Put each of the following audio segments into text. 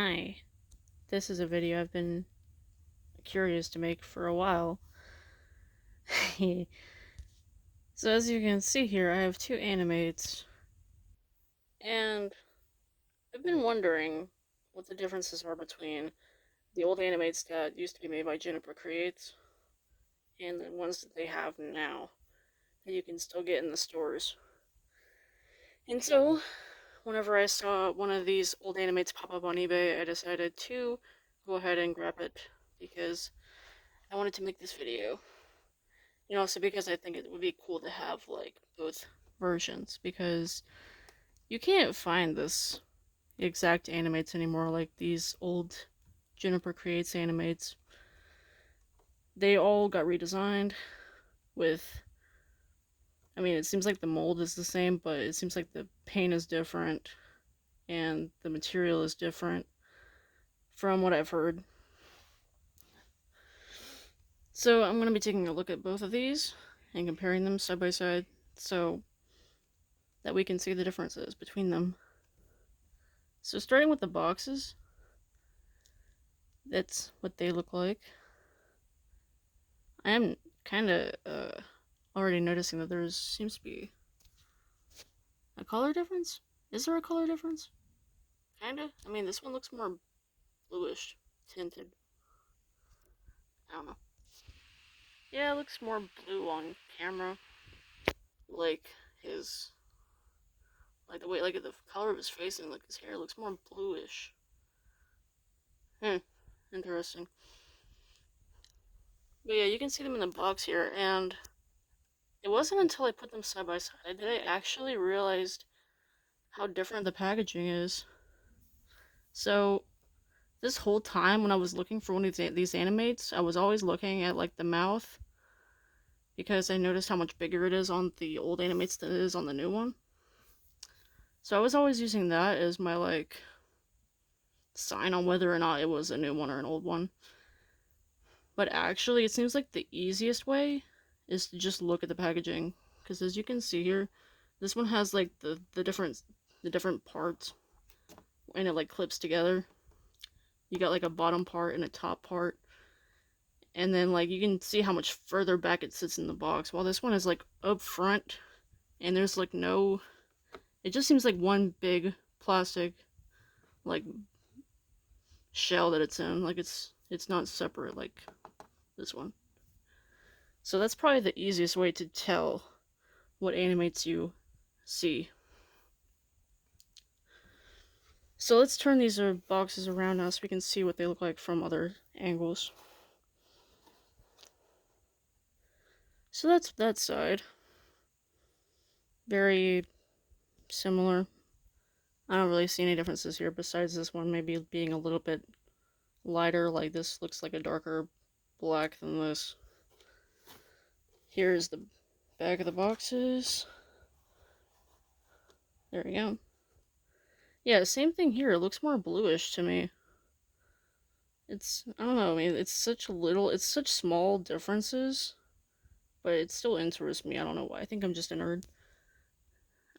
Hi, this is a video I've been curious to make for a while. So as you can see here, I have two animates, and I've been wondering what the differences are between the old animates that used to be made by Juniper Creates and the ones that they have now that you can still get in the stores. And so, whenever I saw one of these old animates pop up on eBay, I decided to go ahead and grab it because I wanted to make this video. Also because I think it would be cool to have, like, both versions, because you can't find this exact animates anymore, like these old Juniper Creates animates. They all got redesigned with, it seems like the mold is the same, but it seems like the paint is different, and the material is different, from what I've heard. So I'm going to be taking a look at both of these, and comparing them side by side, so that we can see the differences between them. So starting with the boxes, that's what they look like. I am kind of already noticing that there seems to be a color difference. Is there a color difference? Kinda. This one looks more bluish tinted. I don't know. Yeah, it looks more blue on camera. Like his, like the way, like the color of his face and like his hair looks more bluish. Interesting. But yeah, you can see them in the box here, and it wasn't until I put them side by side that I actually realized how different the packaging is. So, this whole time when I was looking for one of these animates, I was always looking at, like, the mouth, because I noticed how much bigger it is on the old animates than it is on the new one. So I was always using that as my, like, sign on whether or not it was a new one or an old one. But actually, it seems like the easiest way is to just look at the packaging, because as you can see here, this one has, like, the different parts, and it, like, clips together. You got, like, a bottom part and a top part, and then, like, you can see how much further back it sits in the box, while this one is, like, up front, and there's, like, no, it just seems like one big plastic, like, shell that it's in. Like, it's not separate like this one. So that's probably the easiest way to tell what animates you see. So let's turn these boxes around now so we can see what they look like from other angles. So that's that side. Very similar. I don't really see any differences here besides this one maybe being a little bit lighter. Like, this looks like a darker black than this. Here's the back of the boxes. There we go. Yeah, same thing here. It looks more bluish to me. I don't know, it's such small differences, but it still interests me. I don't know why. I think I'm just a nerd.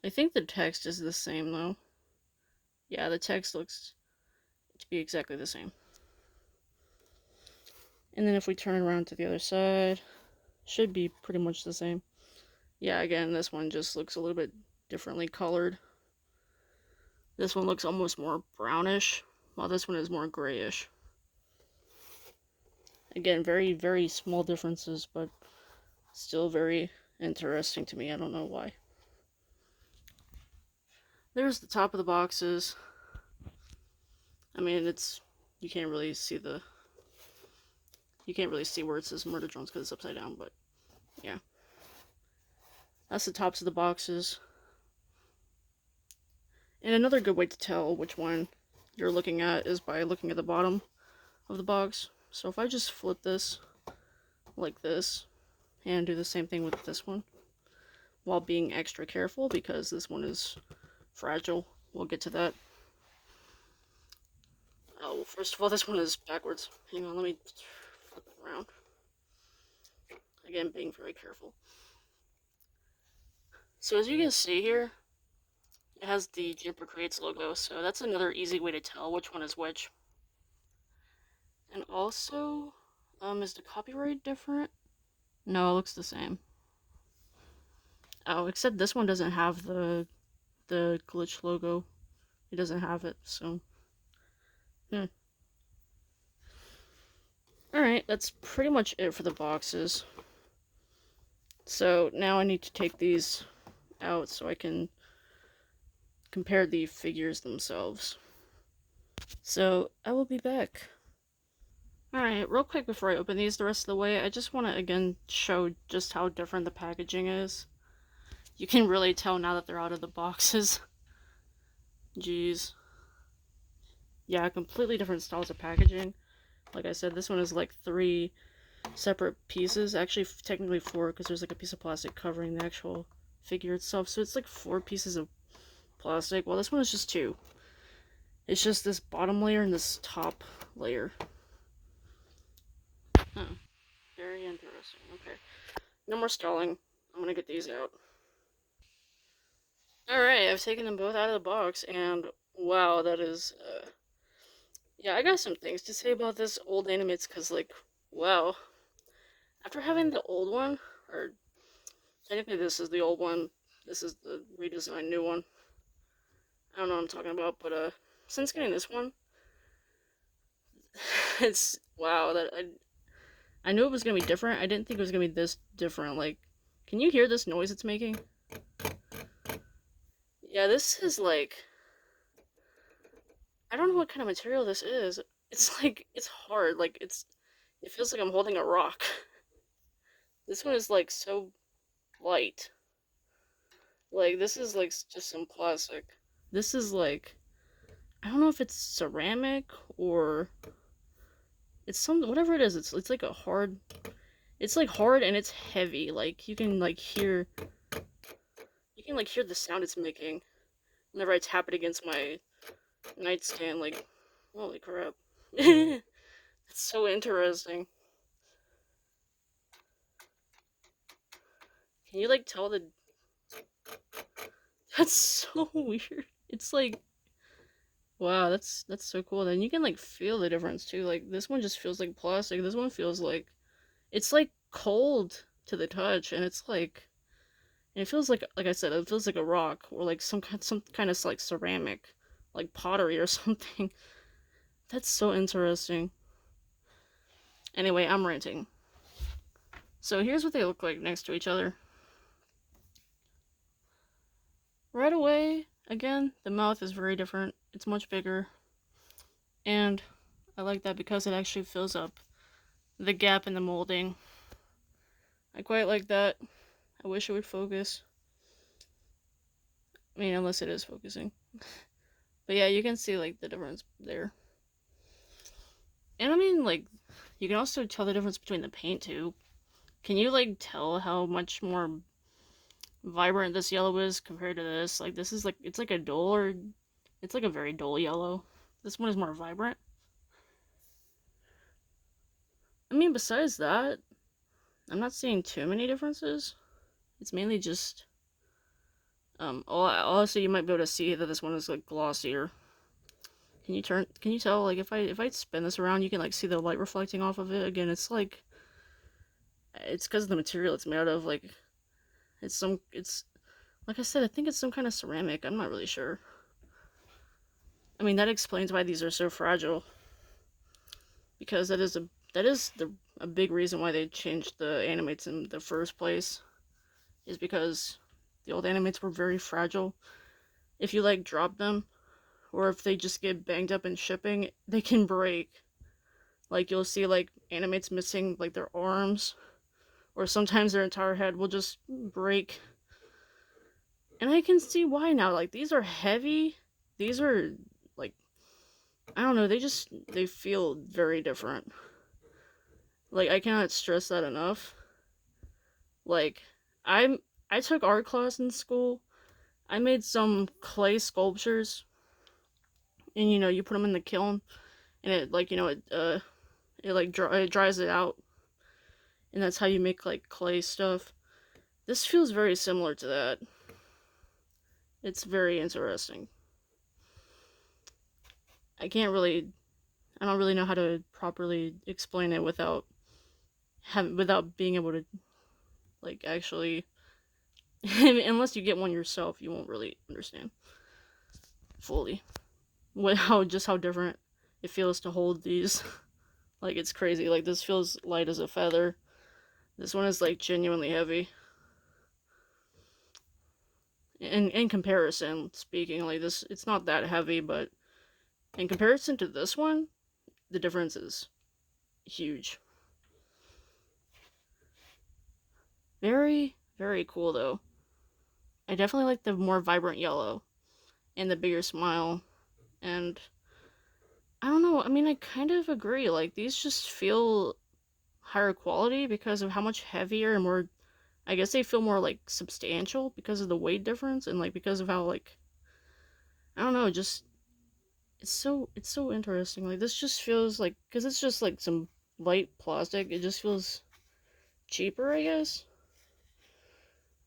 I think the text is the same, though. Yeah, the text looks to be exactly the same. And then if we turn around to the other side, should be pretty much the same. Yeah, again, this one just looks a little bit differently colored. This one looks almost more brownish, while this one is more grayish. Again, very, very small differences, but still very interesting to me. I don't know why. There's the top of the boxes. You can't really see where it says Murder Drones because it's upside down, but yeah. That's the tops of the boxes. And another good way to tell which one you're looking at is by looking at the bottom of the box. So if I just flip this like this, and do the same thing with this one, while being extra careful because this one is fragile. We'll get to that. Oh, well, first of all, this one is backwards. Hang on, let me flip it around. Again, being very careful. So as you can see here, It has the Juniper Creates logo, so that's another easy way to tell which one is which. And also, is the copyright different? No, it looks the same. Oh, except this one doesn't have the glitch logo. It doesn't have it, so. Alright, that's pretty much it for the boxes. So now I need to take these out so I can compare the figures themselves. So I will be back. Alright, real quick before I open these the rest of the way, I just want to again show just how different the packaging is. You can really tell now that they're out of the boxes. Jeez. Yeah, completely different styles of packaging. Like I said, this one is like 3 separate pieces. Actually, technically 4, because there's like a piece of plastic covering the actual figure itself. So it's like 4 pieces of plastic. Well, this one is just 2. It's just this bottom layer and this top layer. Huh. Very interesting. Okay. No more stalling. I'm gonna get these out. Alright, I've taken them both out of the box, and wow, that is, yeah, I got some things to say about this old AniMatez, because, like, wow. After having the old one, or technically this is the old one, this is the redesigned new one. I don't know what I'm talking about, but, since getting this one, it's, wow, that, I knew it was gonna be different. I didn't think it was gonna be this different. Like, can you hear this noise it's making? Yeah, this is like, I don't know what kind of material this is. It's like, it's hard. Like, it feels like I'm holding a rock. This one is like so light. Like, this is like just some plastic. This is like, I don't know if it's ceramic or it's some, whatever it is. It's like a hard, it's like hard and it's heavy. Like, you can like hear the sound it's making whenever I tap it against my nightstand. Like, holy crap. It's so interesting. Can you like tell the... That's so weird. It's like, wow, that's so cool. Then you can like feel the difference too. Like, this one just feels like plastic. This one feels like, it's like cold to the touch, and it's like, and it feels like I said, it feels like a rock or like some kind of like ceramic, like pottery or something. That's so interesting. Anyway, I'm ranting. So here's what they look like next to each other. Right away, again, the mouth is very different. It's much bigger. And I like that because it actually fills up the gap in the molding. I quite like that. I wish it would focus. I mean, unless it is focusing. But yeah, you can see like the difference there. And I mean, like, you can also tell the difference between the paint too. Can you like tell how much more vibrant this yellow is compared to this? Like, this is like, it's like a duller, it's like a very dull yellow. This one is more vibrant. I mean, besides that, I'm not seeing too many differences. It's mainly just, also you might be able to see that this one is like glossier. Can you tell, like, if I spin this around, you can like see the light reflecting off of it. Again, it's like, it's because of the material it's made out of. Like, it's like I said, I think it's some kind of ceramic. I'm not really sure. I mean, that explains why these are so fragile. Because that is a big reason why they changed the AniMatez in the first place. Is because the old AniMatez were very fragile. If you like drop them, or if they just get banged up in shipping, they can break. Like, you'll see like AniMatez missing like their arms, or sometimes their entire head will just break. And I can see why now. Like, these are heavy. These are like, I don't know, they feel very different. Like, I cannot stress that enough. Like, I took art class in school. I made some clay sculptures, and you put them in the kiln, and it like it dries it out, and that's how you make like clay stuff. This feels very similar to that. It's very interesting. I can't really, I don't really know how to properly explain it without being able to like actually, unless you get one yourself, you won't really understand fully how different it feels to hold these. Like it's crazy. Like this feels light as a feather. This one is like genuinely heavy. In comparison, speaking, like this, it's not that heavy, but in comparison to this one, the difference is huge. Very, very cool though. I definitely like the more vibrant yellow and the bigger smile. And I don't know, I mean, I kind of agree. Like, these just feel higher quality because of how much heavier and more. I guess they feel more like substantial because of the weight difference and like because of how like I don't know, just it's so interesting. Like this just feels like because it's just like some light plastic. It just feels cheaper, I guess.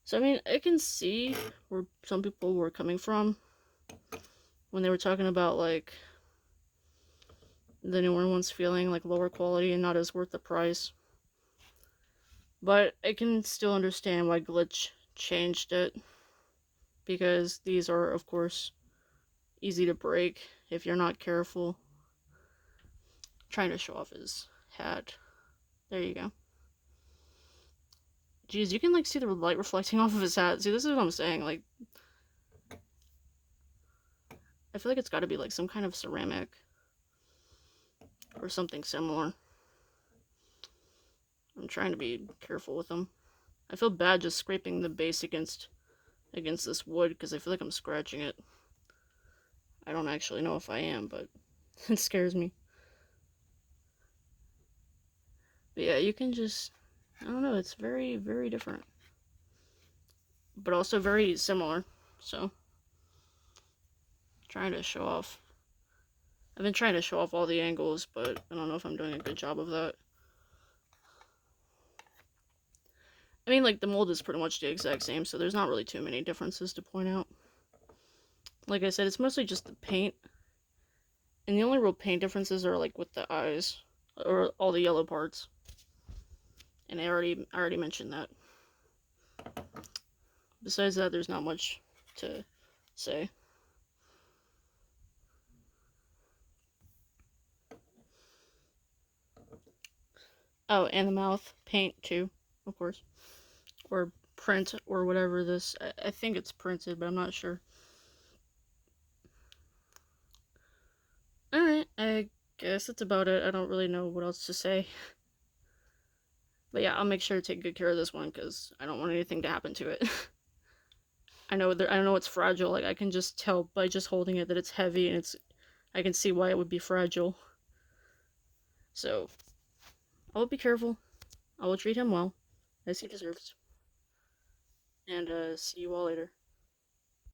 So I mean, I can see where some people were coming from when they were talking about like the newer ones feeling like lower quality and not as worth the price. But I can still understand why Glitch changed it because these are, of course, easy to break if you're not careful. I'm trying to show off his hat. There you go. Jeez, you can like see the light reflecting off of his hat. See, this is what I'm saying. Like, I feel like it's got to be like some kind of ceramic or something similar. I'm trying to be careful with them. I feel bad just scraping the base against this wood because I feel like I'm scratching it. I don't actually know if I am, but it scares me. But yeah, you can just, I don't know, it's very, very different. But also very similar. So, trying to show off. I've been trying to show off all the angles, but I don't know if I'm doing a good job of that. I mean, like, the mold is pretty much the exact same, so there's not really too many differences to point out. Like I said, it's mostly just the paint. And the only real paint differences are, like, with the eyes. Or all the yellow parts. And I already mentioned that. Besides that, there's not much to say. Oh, and the mouth paint, too, of course. Or print, or whatever this... I think it's printed, but I'm not sure. Alright, I guess that's about it. I don't really know what else to say. But yeah, I'll make sure to take good care of this one, because I don't want anything to happen to it. I know it's fragile. Like, I can just tell by just holding it that it's heavy, and I can see why it would be fragile. So, I will be careful. I will treat him well, as he deserves. And, see you all later.